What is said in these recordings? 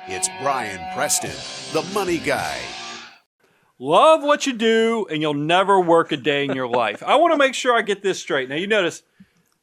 It's Brian Preston, the money guy. Love what you do, and you'll never work a day in your life. I want to make sure I get this straight. Now, you notice,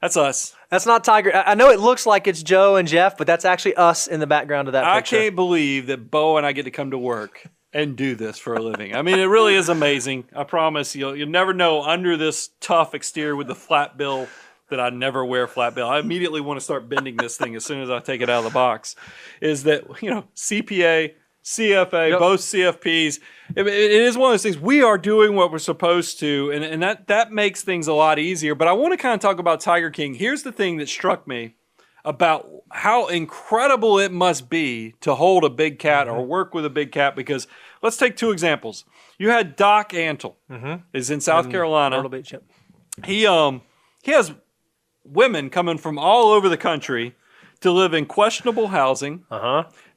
that's us. That's not Tiger. I know it looks like it's Joe and Jeff, but that's actually us in the background of that picture. I can't believe that Bo and I get to come to work and do this for a living. I mean, it really is amazing. I promise you'll never know under this tough exterior with the flat bill that I never wear flat bill. I immediately want to start bending this thing as soon as I take it out of the box. Is that, CPA, CFA, both CFPs. It is one of those things. We are doing what we're supposed to, and that makes things a lot easier. But I want to kind of talk about Tiger King. Here's the thing that struck me about how incredible it must be to hold a big cat or work with a big cat, because let's take two examples. You had Doc Antle, is in South Carolina. Myrtle Beach, yep. He has women coming from all over the country to live in questionable housing,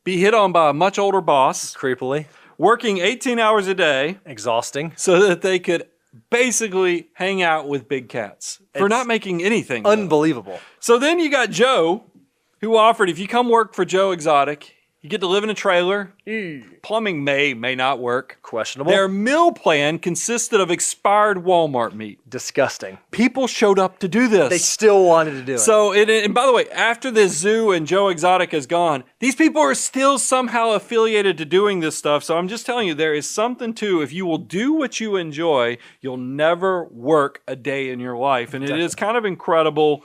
be hit on by a much older boss, Creepily. working 18 hours a day Exhausting. so that they could basically hang out with big cats for not making anything. Unbelievable. So then you got Joe, who offered, if you come work for Joe Exotic, you get to live in a trailer. Plumbing may not work. Questionable. Their meal plan consisted of expired Walmart meat. Disgusting. People showed up to do this. They still wanted to do it. So, and by the way, after this zoo and Joe Exotic is gone, these people are still somehow affiliated to doing this stuff. So I'm just telling you, there is something to, if you will do what you enjoy, you'll never work a day in your life. And it is kind of incredible.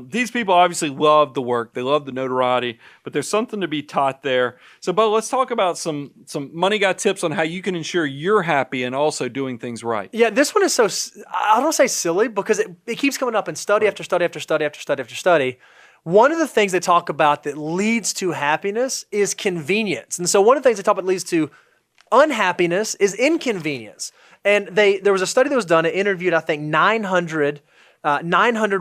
These people obviously love the work. They love the notoriety, but there's something to be taught there. So, Bo, let's talk about some money guy tips on how you can ensure you're happy and also doing things right. Yeah, this one is so, I don't say silly, because it keeps coming up in study after study after study after study after study. One of the things they talk about that leads to happiness is convenience. And so one of the things they talk about leads to unhappiness is inconvenience. And there was a study that was done. It interviewed, I think, 900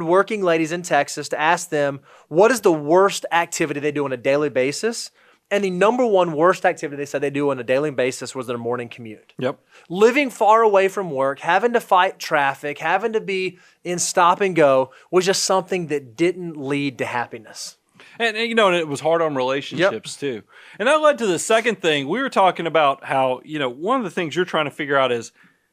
working ladies in Texas to ask them, what is the worst activity they do on a daily basis? And the number one worst activity they said they do on a daily basis was their morning commute. Yep. Living far away from work, having to fight traffic, having to be in stop and go was just something that didn't lead to happiness. And it was hard on relationships too. And that led to the second thing. We were talking about how, one of the things you're trying to figure out is,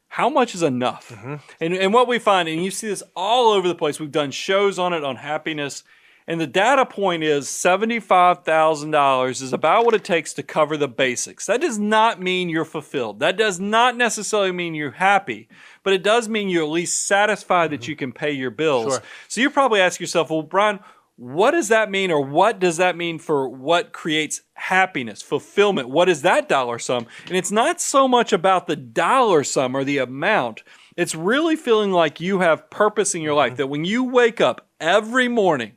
how much is enough? And what we find, and you see this all over the place, we've done shows on it, on happiness, and the data point is $75,000 is about what it takes to cover the basics. That does not mean you're fulfilled. That does not necessarily mean you're happy, but it does mean you're at least satisfied that you can pay your bills. Sure. So you probably ask yourself, well, Brian, what does that mean, or what does that mean for what creates happiness, fulfillment? What is that dollar sum? And it's not so much about the dollar sum or the amount. It's really feeling like you have purpose in your life, that when you wake up every morning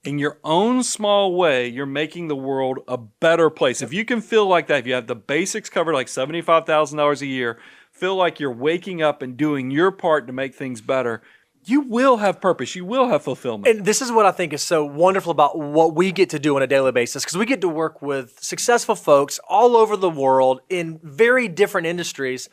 in your own small way, you're making the world a better place. If you can feel like that, if you have the basics covered, like $75,000 a year, feel like you're waking up and doing your part to make things better, you will have purpose. You will have fulfillment. And this is what I think is so wonderful about what we get to do on a daily basis, because we get to work with successful folks all over the world in very different industries.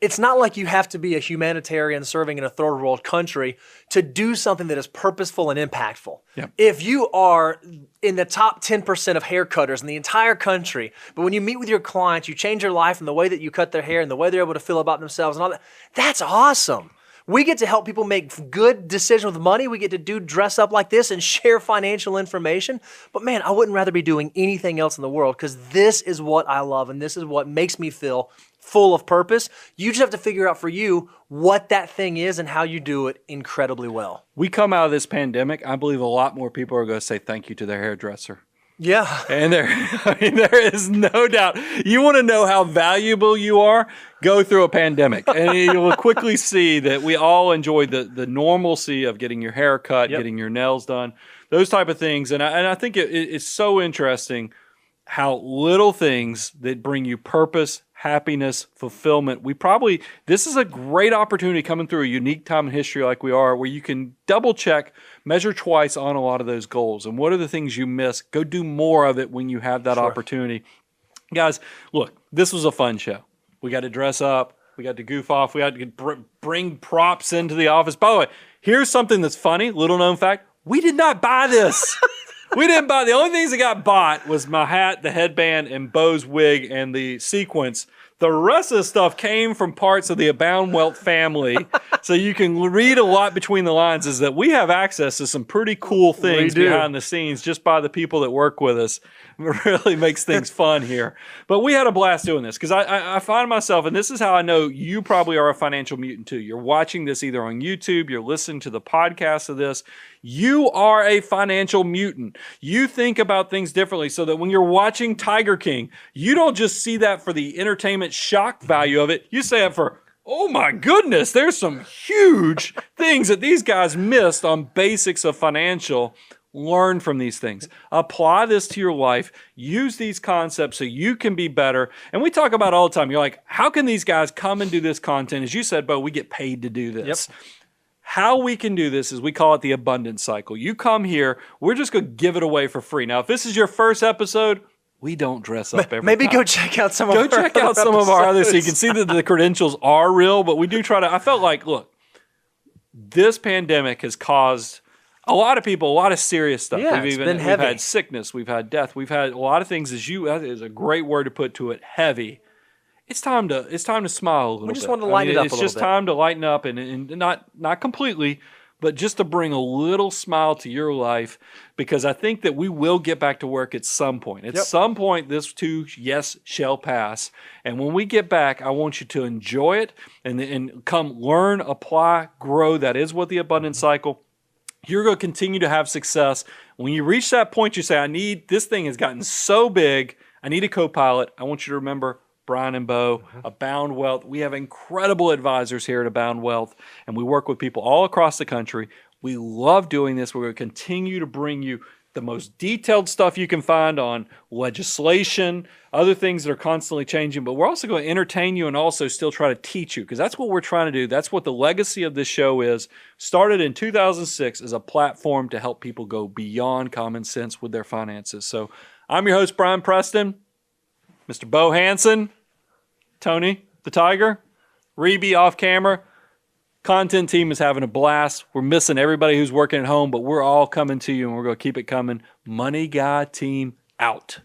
It's not like you have to be a humanitarian serving in a third world country to do something that is purposeful and impactful. Yep. If you are in the top 10% of hair cutters in the entire country, but when you meet with your clients, you change your life and the way that you cut their hair and the way they're able to feel about themselves and all that, that's awesome. We get to help people make good decisions with money. We get to dress up like this and share financial information. But man, I wouldn't rather be doing anything else in the world, because this is what I love and this is what makes me feel full of purpose. You just have to figure out for you what that thing is and how you do it incredibly well. We come out of this pandemic, I believe a lot more people are going to say thank you to their hairdresser. Yeah. And there is no doubt. You want to know how valuable you are? Go through a pandemic, and you will quickly see that we all enjoy the normalcy of getting your hair cut, getting your nails done, those type of things. And I think it's so interesting how little things that bring you purpose, happiness, fulfillment. This is a great opportunity coming through a unique time in history like we are, where you can double check, measure twice on a lot of those goals. And what are the things you miss? Go do more of it when you have that opportunity. Guys, look, this was a fun show. We got to dress up. We got to goof off. We got to bring props into the office. By the way, here's something that's funny, little known fact. We did not buy this. We didn't buy. The only things that got bought was my hat, the headband, and Bo's wig and the sequence. The rest of the stuff came from parts of the Abound Wealth family. So you can read a lot between the lines is that we have access to some pretty cool things behind the scenes just by the people that work with us. It really makes things fun here. But we had a blast doing this because I find myself, and this is how I know you probably are a financial mutant too. You're watching this either on YouTube, you're listening to the podcast of this. You are a financial mutant. You think about things differently so that when you're watching Tiger King, you don't just see that for the entertainment shock value of it. You say it for, oh my goodness, there's some huge things that these guys missed on basics of financial. Learn from these things. Apply this to your life. Use these concepts so you can be better. And we talk about it all the time. You're like, how can these guys come and do this content? As you said, Bo, we get paid to do this. Yep. How we can do this is we call it the abundance cycle. You come here, we're just going to give it away for free. Now, if this is your first episode, we don't dress up every Maybe time. go check out some of our others so you can see that the credentials are real, but we do try to, I felt like, look, this pandemic has caused a lot of people, a lot of serious stuff. Yeah, we've had sickness, we've had death, we've had a lot of things, is a great word to put to it, heavy. It's time to smile a little bit. We just want to lighten it up a little bit. It's just time to lighten up and not completely, but just to bring a little smile to your life, because I think that we will get back to work at some point. At some point, this too, yes, shall pass. And when we get back, I want you to enjoy it and come learn, apply, grow. That is what the abundance cycle. You're going to continue to have success. When you reach that point, you say, this thing has gotten so big, I need a co-pilot. I want you to remember Brian and Bo, Abound Wealth. We have incredible advisors here at Abound Wealth, and we work with people all across the country. We love doing this. We're going to continue to bring you the most detailed stuff you can find on legislation, other things that are constantly changing, but we're also going to entertain you and also still try to teach you, because that's what we're trying to do. That's what the legacy of this show is. Started in 2006 as a platform to help people go beyond common sense with their finances. So I'm your host, Brian Preston, Mr. Bo Hansen, Tony the Tiger, Reby off camera. Content team is having a blast. We're missing everybody who's working at home, but we're all coming to you, and we're going to keep it coming. Money Guy team out.